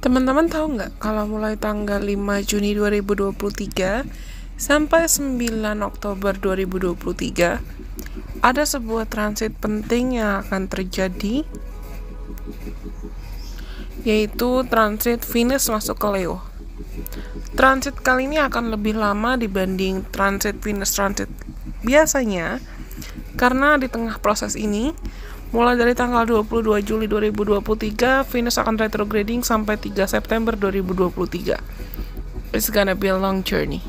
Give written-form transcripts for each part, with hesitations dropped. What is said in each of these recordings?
Teman-teman tahu nggak kalau mulai tanggal 5 Juni 2023 sampai 9 Oktober 2023 ada sebuah transit penting yang akan terjadi, yaitu transit Venus masuk ke Leo. Transit kali ini akan lebih lama dibanding transit Venus transit biasanya, karena di tengah proses ini mulai dari tanggal 22 Juli 2023, Venus akan retrograding sampai 3 September 2023. It's gonna be a long journey.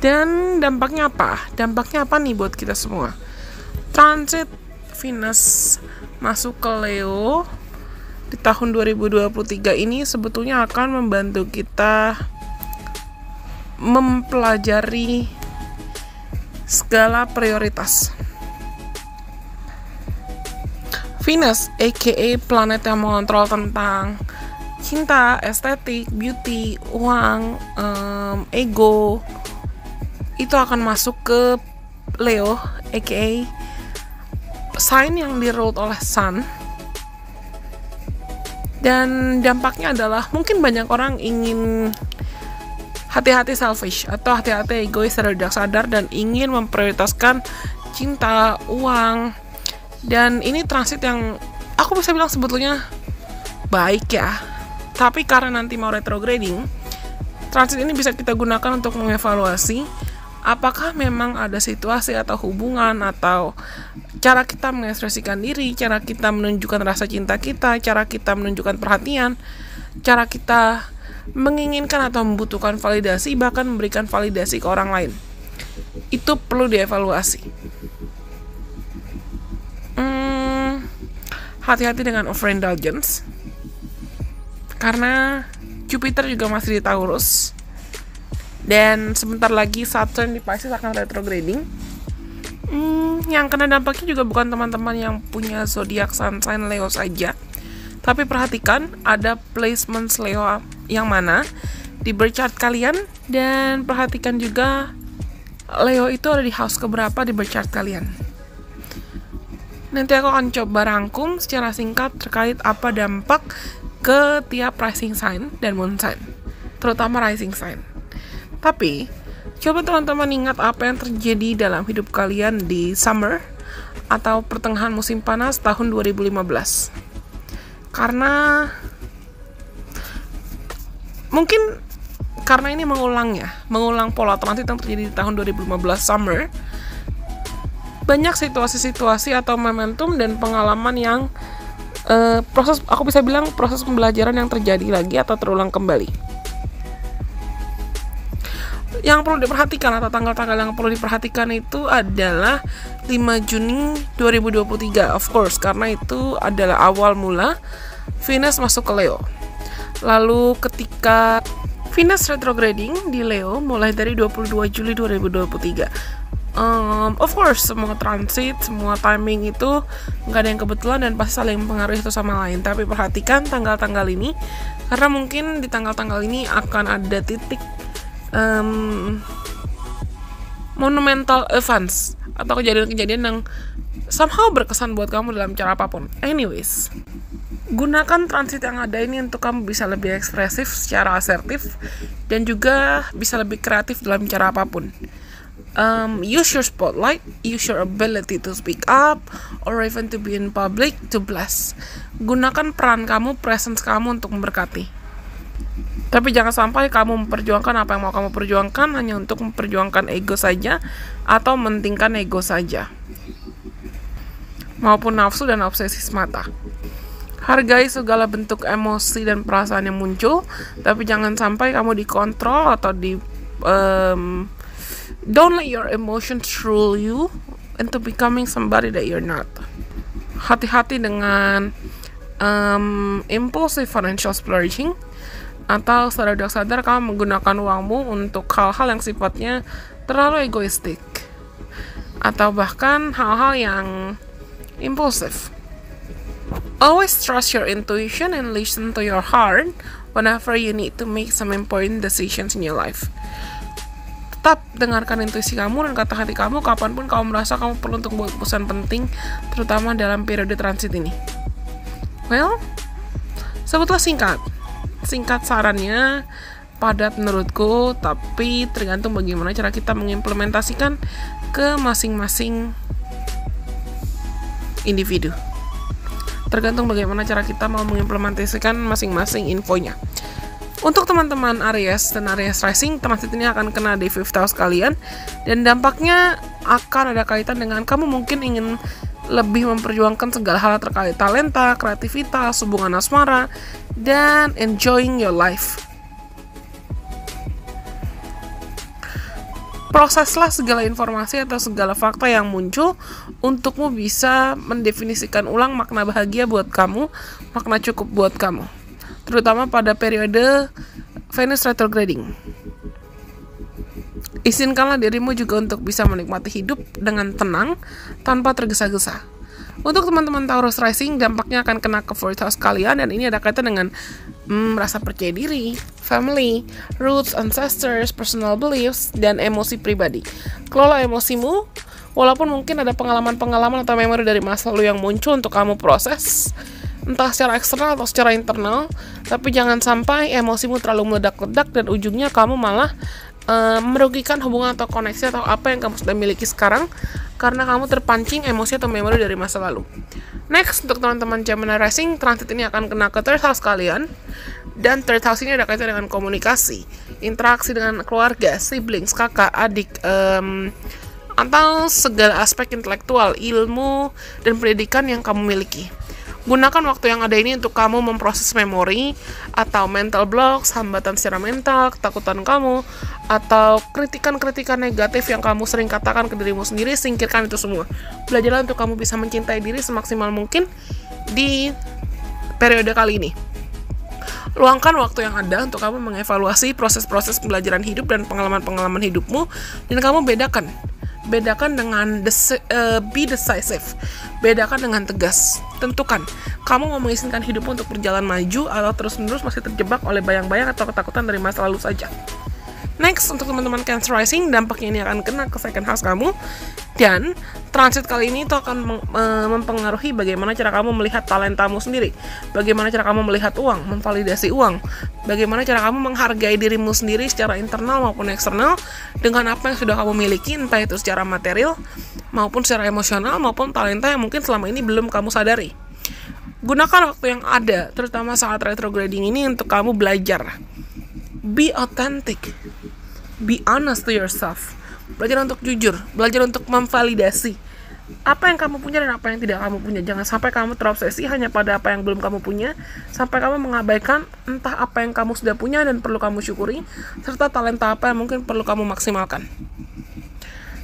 Dan dampaknya apa? Dampaknya apa nih buat kita semua? Transit Venus masuk ke Leo di tahun 2023 ini sebetulnya akan membantu kita mempelajari segala prioritas. Venus, aka planet yang mengontrol tentang cinta, estetik, beauty, uang, ego, itu akan masuk ke Leo, aka sign yang di-ruled oleh Sun. Dan dampaknya adalah mungkin banyak orang ingin hati-hati selfish atau hati-hati egois secara tidak sadar dan ingin memprioritaskan cinta, uang. Dan ini transit yang aku bisa bilang sebetulnya baik ya. Tapi karena nanti mau retrograding, transit ini bisa kita gunakan untuk mengevaluasi apakah memang ada situasi atau hubungan atau cara kita mengekspresikan diri, cara kita menunjukkan rasa cinta kita, cara kita menunjukkan perhatian, cara kita menginginkan atau membutuhkan validasi, bahkan memberikan validasi ke orang lain. Itu perlu dievaluasi. Hati-hati dengan overindulgence, karena Jupiter juga masih di Taurus, dan sebentar lagi Saturn di Pisces akan retrograding. Yang kena dampaknya juga bukan teman-teman yang punya zodiak sun sign Leo saja, tapi perhatikan ada placements Leo yang mana di birth chart kalian, dan perhatikan juga Leo itu ada di house keberapa di birth chart kalian. Nanti aku akan coba rangkum secara singkat terkait apa dampak ke tiap rising sign dan moon sign, terutama rising sign. Tapi, coba teman-teman ingat apa yang terjadi dalam hidup kalian di summer atau pertengahan musim panas tahun 2015. Karena mungkin karena ini mengulang pola transit yang terjadi di tahun 2015 summer. Banyak situasi-situasi atau momentum dan pengalaman yang aku bisa bilang proses pembelajaran yang terjadi lagi atau terulang kembali. Yang perlu diperhatikan atau tanggal-tanggal yang perlu diperhatikan itu adalah 5 Juni 2023, of course, karena itu adalah awal mula Venus masuk ke Leo. Lalu ketika Venus retrograding di Leo mulai dari 22 Juli 2023. Of course, semua transit, semua timing itu nggak ada yang kebetulan dan pasti saling mempengaruhi satu sama lain. Tapi perhatikan tanggal-tanggal ini, karena mungkin di tanggal-tanggal ini akan ada titik monumental events atau kejadian-kejadian yang somehow berkesan buat kamu dalam cara apapun. Anyways, gunakan transit yang ada ini untuk kamu bisa lebih ekspresif secara asertif dan juga bisa lebih kreatif dalam cara apapun. Use your spotlight, use your ability to speak up or even to be in public to bless. Gunakan peran kamu, presence kamu untuk memberkati. Tapi jangan sampai kamu memperjuangkan apa yang mau kamu perjuangkan hanya untuk memperjuangkan ego saja atau mementingkan ego saja, maupun nafsu dan obsesi semata. Hargai segala bentuk emosi dan perasaan yang muncul, tapi jangan sampai kamu dikontrol atau don't let your emotions rule you into becoming somebody that you're not. Hati-hati dengan impulsive financial splurging, atau secara tidak sadar kamu menggunakan uangmu untuk hal-hal yang sifatnya terlalu egoistik, atau bahkan hal-hal yang impulsif. Always trust your intuition and listen to your heart whenever you need to make some important decisions in your life. Tetap dengarkan intuisi kamu dan kata hati kamu kapanpun kamu merasa kamu perlu untuk buat keputusan penting, terutama dalam periode transit ini. Well, Sebutlah singkat sarannya, padat menurutku, tapi tergantung bagaimana cara kita mengimplementasikan ke masing-masing individu. Tergantung bagaimana cara kita mau mengimplementasikan masing-masing infonya. Untuk teman-teman Aries dan Aries Rising, transit ini akan kena di 5th house kalian, dan dampaknya akan ada kaitan dengan kamu mungkin ingin lebih memperjuangkan segala hal terkait talenta, kreativitas, hubungan asmara, dan enjoying your life. Proseslah segala informasi atau segala fakta yang muncul untukmu bisa mendefinisikan ulang makna bahagia buat kamu, makna cukup buat kamu. Terutama pada periode Venus retrograding. Izinkanlah dirimu juga untuk bisa menikmati hidup dengan tenang tanpa tergesa-gesa. Untuk teman-teman Taurus Rising, dampaknya akan kena ke 4th house kalian, dan ini ada kaitan dengan rasa percaya diri, family, roots, ancestors, personal beliefs, dan emosi pribadi. Kelola emosimu, walaupun mungkin ada pengalaman-pengalaman atau memori dari masa lalu yang muncul untuk kamu proses, entah secara eksternal atau secara internal, tapi jangan sampai emosimu terlalu meledak-ledak dan ujungnya kamu malah merugikan hubungan atau koneksi atau apa yang kamu sudah miliki sekarang karena kamu terpancing emosi atau memori dari masa lalu. Next, untuk teman-teman Gemini Rising, transit ini akan kena ke 3rd house kalian, dan 3rd house ini ada kaitan dengan komunikasi, interaksi dengan keluarga, siblings, kakak, adik, atau segala aspek intelektual, ilmu, dan pendidikan yang kamu miliki. Gunakan waktu yang ada ini untuk kamu memproses memori atau mental blocks, hambatan secara mental, ketakutan kamu, atau kritikan-kritikan negatif yang kamu sering katakan ke dirimu sendiri. Singkirkan itu semua. Belajarlah untuk kamu bisa mencintai diri semaksimal mungkin di periode kali ini. Luangkan waktu yang ada untuk kamu mengevaluasi proses-proses pembelajaran hidup dan pengalaman-pengalaman hidupmu, dan kamu bedakan dengan be decisive. Bedakan dengan tegas. Tentukan, kamu mau mengizinkan hidupmu untuk berjalan maju atau terus-menerus masih terjebak oleh bayang-bayang atau ketakutan dari masa lalu saja. Next, untuk teman-teman Cancer Rising, dampaknya ini akan kena ke 2nd house kamu, dan transit kali ini itu akan mempengaruhi bagaimana cara kamu melihat talentamu sendiri, bagaimana cara kamu melihat uang, memvalidasi uang, bagaimana cara kamu menghargai dirimu sendiri secara internal maupun eksternal dengan apa yang sudah kamu miliki, entah itu secara material maupun secara emosional maupun talenta yang mungkin selama ini belum kamu sadari. Gunakan waktu yang ada, terutama saat retrograding ini, untuk kamu belajar. Be authentic. Be honest to yourself. Belajar untuk jujur, belajar untuk memvalidasi apa yang kamu punya dan apa yang tidak kamu punya. Jangan sampai kamu terobsesi hanya pada apa yang belum kamu punya, sampai kamu mengabaikan entah apa yang kamu sudah punya dan perlu kamu syukuri, serta talenta apa yang mungkin perlu kamu maksimalkan.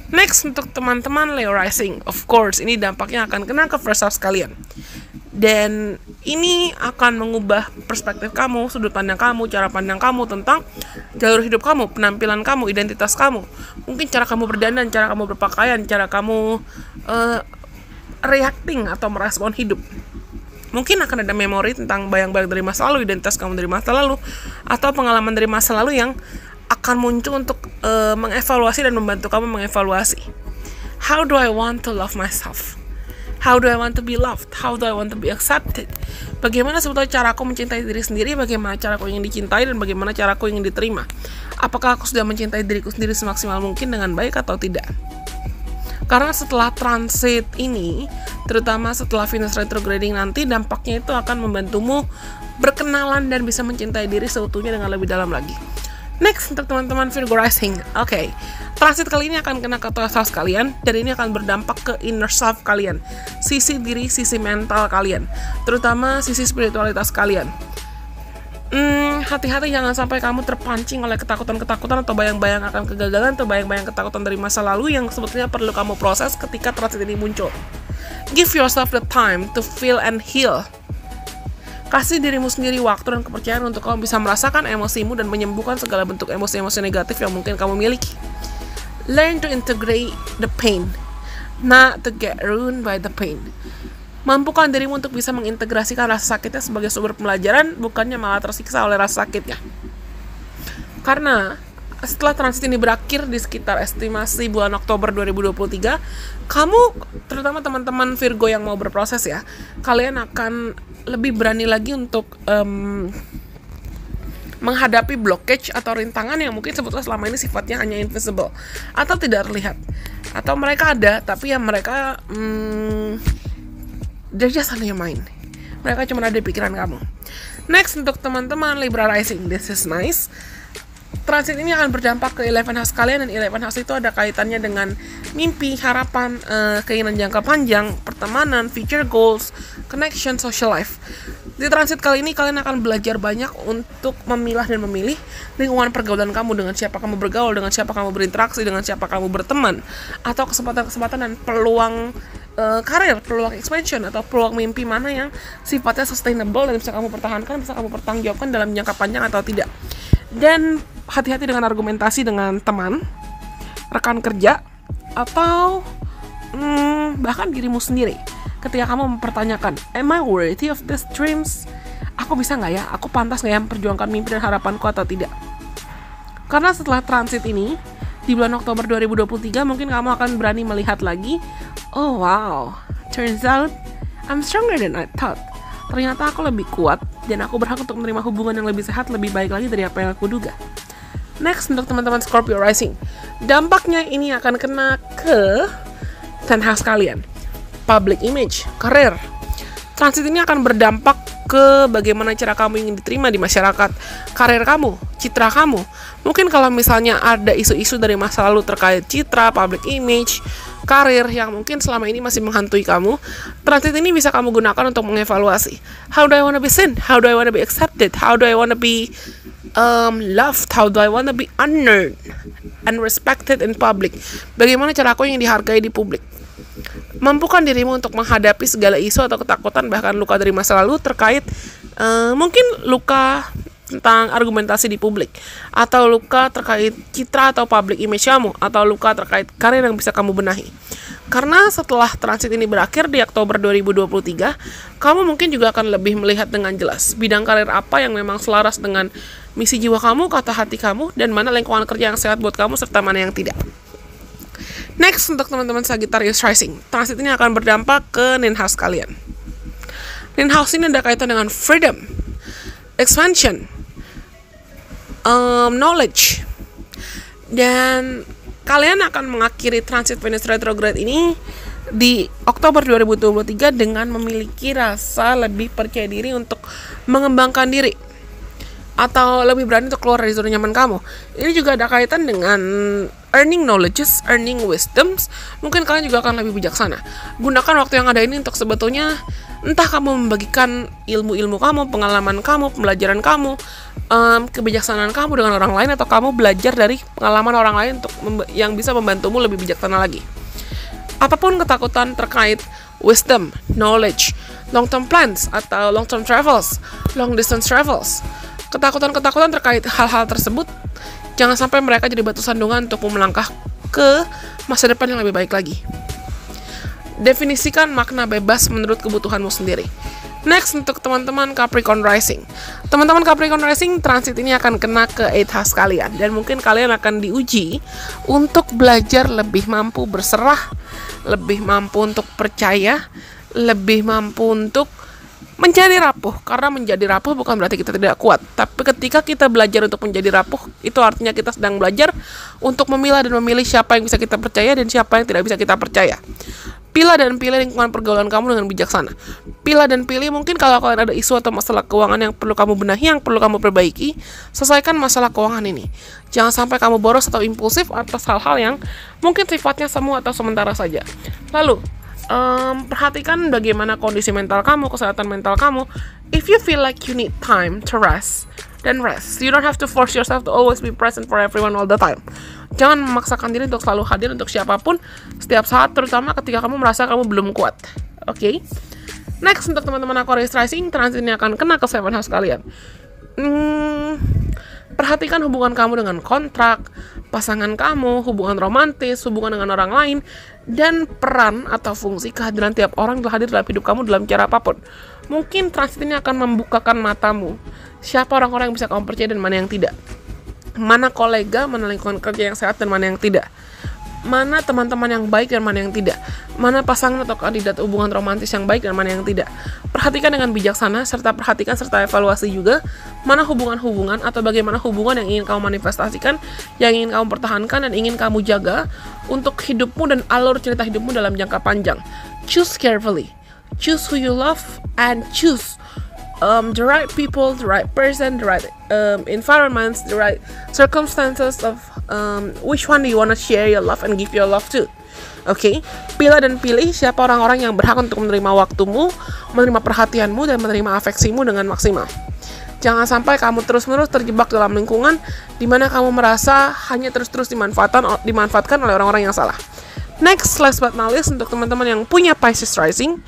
Next, untuk teman-teman Leo Rising, of course, ini dampaknya akan kena ke 1st house kalian. Dan ini akan mengubah perspektif kamu, sudut pandang kamu, cara pandang kamu tentang jalur hidup kamu, penampilan kamu, identitas kamu. Mungkin cara kamu berdandan, cara kamu berpakaian, cara kamu reacting atau merespon hidup. Mungkin akan ada memori tentang bayang-bayang dari masa lalu, identitas kamu dari masa lalu, atau pengalaman dari masa lalu yang akan muncul untuk mengevaluasi dan membantu kamu mengevaluasi. How do I want to love myself? How do I want to be loved? How do I want to be accepted? Bagaimana sebetulnya caraku mencintai diri sendiri? Bagaimana caraku ingin dicintai? Dan bagaimana caraku ingin diterima? Apakah aku sudah mencintai diriku sendiri semaksimal mungkin dengan baik atau tidak? Karena setelah transit ini, terutama setelah Venus retrograding nanti, dampaknya itu akan membantumu berkenalan dan bisa mencintai diri seutuhnya dengan lebih dalam lagi. Next, untuk teman-teman Virgo Rising, oke. Transit kali ini akan kena ke 12th house kalian, dan ini akan berdampak ke inner self kalian, sisi diri, sisi mental kalian, terutama sisi spiritualitas kalian. Hati-hati jangan sampai kamu terpancing oleh ketakutan-ketakutan atau bayang-bayang akan kegagalan atau bayang-bayang ketakutan dari masa lalu yang sebetulnya perlu kamu proses ketika transit ini muncul. Give yourself the time to feel and heal. Kasih dirimu sendiri waktu dan kepercayaan untuk kamu bisa merasakan emosimu dan menyembuhkan segala bentuk emosi-emosi negatif yang mungkin kamu miliki. Learn to integrate the pain, not to get ruined by the pain. Mampukan dirimu untuk bisa mengintegrasikan rasa sakitnya sebagai sumber pembelajaran, bukannya malah tersiksa oleh rasa sakitnya. Karena setelah transit ini berakhir di sekitar estimasi bulan Oktober 2023, kamu, terutama teman-teman Virgo yang mau berproses ya, kalian akan lebih berani lagi untuk menghadapi blockage atau rintangan yang mungkin sebetulnya selama ini sifatnya hanya invisible atau tidak terlihat, atau mereka ada tapi ya mereka they're just on your mind, mereka cuma ada di pikiran kamu. Next, untuk teman-teman Libra rising, this is nice. Transit ini akan berdampak ke 11 house kalian, dan 11 house itu ada kaitannya dengan mimpi, harapan, keinginan jangka panjang, pertemanan, future goals, connection, social life. Di transit kali ini kalian akan belajar banyak untuk memilah dan memilih lingkungan pergaulan kamu, dengan siapa kamu bergaul, dengan siapa kamu berinteraksi, dengan siapa kamu berteman, atau kesempatan-kesempatan dan peluang karir, peluang expansion, atau peluang mimpi mana yang sifatnya sustainable dan bisa kamu pertahankan, bisa kamu pertanggungjawabkan dalam jangka panjang atau tidak. Dan hati-hati dengan argumentasi dengan teman, rekan kerja, atau bahkan dirimu sendiri. Ketika kamu mempertanyakan, am I worthy of these dreams? Aku bisa nggak ya? Aku pantas nggak ya memperjuangkan mimpi dan harapanku atau tidak? Karena setelah transit ini, di bulan Oktober 2023, mungkin kamu akan berani melihat lagi, oh wow, turns out I'm stronger than I thought. Ternyata aku lebih kuat dan aku berhak untuk menerima hubungan yang lebih sehat, lebih baik lagi dari apa yang aku duga. Next, untuk teman-teman Scorpio rising, dampaknya ini akan kena ke 10th house kalian. Public image, karir. Transit ini akan berdampak ke bagaimana cara kamu ingin diterima di masyarakat, karir kamu, citra kamu. Mungkin kalau misalnya ada isu-isu dari masa lalu terkait citra, public image, karir yang mungkin selama ini masih menghantui kamu, transit ini bisa kamu gunakan untuk mengevaluasi. How do I want to be seen? How do I want to be accepted? How do I want to be loved? How do I want to be honored and respected in public? Bagaimana cara aku ingin dihargai di publik? Mampukan dirimu untuk menghadapi segala isu atau ketakutan, bahkan luka dari masa lalu terkait mungkin luka tentang argumentasi di publik, atau luka terkait citra atau public image kamu, atau luka terkait karir yang bisa kamu benahi. Karena setelah transit ini berakhir di Oktober 2023, kamu mungkin juga akan lebih melihat dengan jelas bidang karir apa yang memang selaras dengan misi jiwa kamu, kata hati kamu, dan mana lingkungan kerja yang sehat buat kamu, serta mana yang tidak. Next, untuk teman-teman Sagittarius rising, transit ini akan berdampak ke 9th house kalian. 9th house ini ada kaitan dengan freedom, expansion, knowledge, dan kalian akan mengakhiri transit Venus retrograde ini di Oktober 2023 dengan memiliki rasa lebih percaya diri untuk mengembangkan diri, atau lebih berani untuk keluar dari zona nyaman kamu. Ini juga ada kaitan dengan earning knowledges, earning wisdoms. Mungkin kalian juga akan lebih bijaksana. Gunakan waktu yang ada ini untuk sebetulnya entah kamu membagikan ilmu-ilmu kamu, pengalaman kamu, pembelajaran kamu, kebijaksanaan kamu dengan orang lain, atau kamu belajar dari pengalaman orang lain untuk yang bisa membantumu lebih bijaksana lagi. Apapun ketakutan terkait wisdom, knowledge, long-term plans, atau long-term travels, long-distance travels, ketakutan-ketakutan terkait hal-hal tersebut, jangan sampai mereka jadi batu sandungan untuk melangkah ke masa depan yang lebih baik lagi. Definisikan makna bebas menurut kebutuhanmu sendiri. Next, untuk teman-teman Capricorn rising. Teman-teman Capricorn rising, transit ini akan kena ke 8th house kalian, dan mungkin kalian akan diuji untuk belajar lebih mampu berserah, lebih mampu untuk percaya, lebih mampu untuk menjadi rapuh. Karena menjadi rapuh bukan berarti kita tidak kuat, tapi ketika kita belajar untuk menjadi rapuh, itu artinya kita sedang belajar untuk memilah dan memilih siapa yang bisa kita percaya dan siapa yang tidak bisa kita percaya. Pilih dan pilih lingkungan pergaulan kamu dengan bijaksana. Pilih dan pilih, mungkin kalau kalian ada isu atau masalah keuangan yang perlu kamu benahi, yang perlu kamu perbaiki, selesaikan masalah keuangan ini. Jangan sampai kamu boros atau impulsif atas hal-hal yang mungkin sifatnya semu atau sementara saja. Lalu, perhatikan bagaimana kondisi mental kamu, kesehatan mental kamu. If you feel like you need time to rest, then rest. You don't have to force yourself to always be present for everyone all the time. Jangan memaksakan diri untuk selalu hadir untuk siapapun setiap saat, terutama ketika kamu merasa kamu belum kuat. Oke? Next, untuk teman-teman Aquarius rising, transit ini akan kena ke 7th house kalian. Perhatikan hubungan kamu dengan kontrak, pasangan kamu, hubungan romantis, hubungan dengan orang lain, dan peran atau fungsi kehadiran tiap orang yang hadir dalam hidup kamu dalam cara apapun. Mungkin transit ini akan membukakan matamu. Siapa orang-orang yang bisa kamu percaya dan mana yang tidak. Mana kolega, mana lingkungan kerja yang sehat dan mana yang tidak. mana teman-teman yang baik dan mana yang tidak, mana pasangan atau kandidat hubungan romantis yang baik dan mana yang tidak. Perhatikan dengan bijaksana, serta perhatikan serta evaluasi juga mana hubungan-hubungan atau bagaimana hubungan yang ingin kamu manifestasikan, yang ingin kamu pertahankan dan ingin kamu jaga untuk hidupmu dan alur cerita hidupmu dalam jangka panjang. Choose carefully, choose who you love, and choose the right people, the right person, the right environments, the right circumstances of which one do you want to share your love and give your love to. Oke, pilih dan pilih siapa orang-orang yang berhak untuk menerima waktumu, menerima perhatianmu, dan menerima afeksimu dengan maksimal. Jangan sampai kamu terus-menerus terjebak dalam lingkungan di mana kamu merasa hanya terus-terus dimanfaatkan oleh orang-orang yang salah. Next, last but not least, untuk teman-teman yang punya Pisces rising,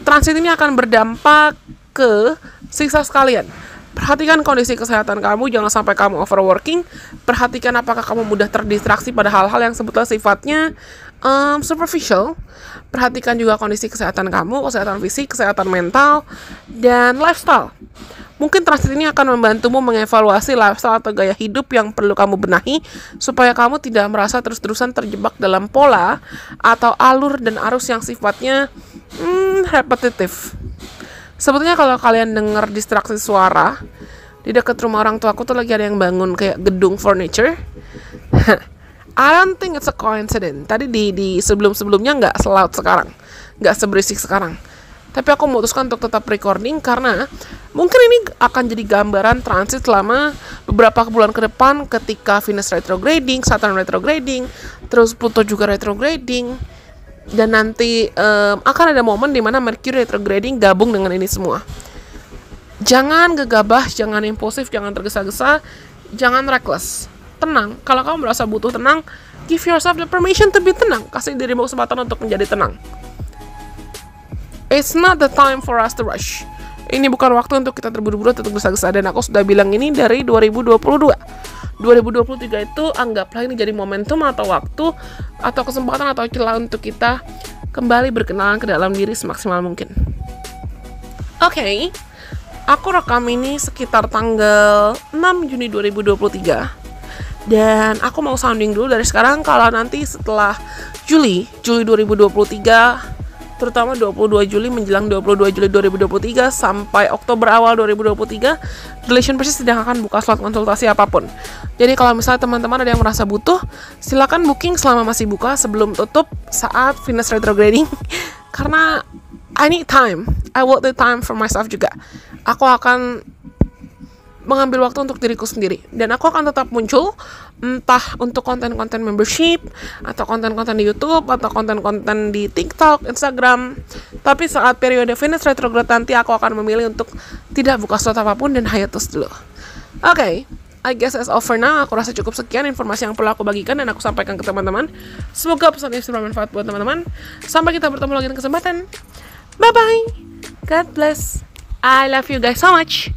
transit ini akan berdampak ke siksa sekalian. Perhatikan kondisi kesehatan kamu, jangan sampai kamu overworking. Perhatikan apakah kamu mudah terdistraksi pada hal-hal yang sebetulnya sifatnya superficial. Perhatikan juga kondisi kesehatan kamu, kesehatan fisik, kesehatan mental, dan lifestyle. Mungkin transit ini akan membantumu mengevaluasi lifestyle atau gaya hidup yang perlu kamu benahi, supaya kamu tidak merasa terus-terusan terjebak dalam pola atau alur dan arus yang sifatnya repetitif. Sebetulnya kalau kalian dengar distraksi suara di dekat rumah orang tua aku tuh lagi ada yang bangun kayak gedung furniture. I don't think it's a coincidence. Tadi di sebelum-sebelumnya nggak seloud sekarang, nggak seberisik sekarang. Tapi aku memutuskan untuk tetap recording karena mungkin ini akan jadi gambaran transit selama beberapa bulan ke depan ketika Venus retrograding, Saturn retrograding, terus Pluto juga retrograding. Dan nanti akan ada momen di mana Mercury retrograding gabung dengan ini semua. Jangan gegabah, jangan impulsif, jangan tergesa-gesa, jangan reckless. Tenang, kalau kamu merasa butuh tenang, give yourself the permission to be tenang. Kasih dirimu kesempatan untuk menjadi tenang. It's not the time for us to rush. Ini bukan waktu untuk kita terburu-buru atau tergesa-gesa. Dan aku sudah bilang ini dari 2022. 2023 itu anggaplah ini jadi momentum atau waktu atau kesempatan atau celah untuk kita kembali berkenalan ke dalam diri semaksimal mungkin. Oke, aku rekam ini sekitar tanggal 6 Juni 2023. Dan aku mau sounding dulu dari sekarang kalau nanti setelah Juli 2023, terutama 22 Juli menjelang 22 Juli 2023 sampai Oktober awal 2023, Relation Pisces tidak akan buka slot konsultasi apapun. Jadi kalau misalnya teman-teman ada yang merasa butuh, silakan booking selama masih buka sebelum tutup saat Venus retrograding. Karena I need time, I want the time for myself juga. Aku akan mengambil waktu untuk diriku sendiri dan aku akan tetap muncul entah untuk konten-konten membership atau konten-konten di YouTube atau konten-konten di TikTok, Instagram. Tapi saat periode Venus retrograde nanti aku akan memilih untuk tidak buka slot apapun dan hiatus dulu. Oke, I guess that's all for now. Aku rasa cukup sekian informasi yang perlu aku bagikan dan aku sampaikan ke teman-teman. Semoga pesan ini bermanfaat buat teman-teman. Sampai kita bertemu lagi di kesempatan. Bye bye. God bless. I love you guys so much.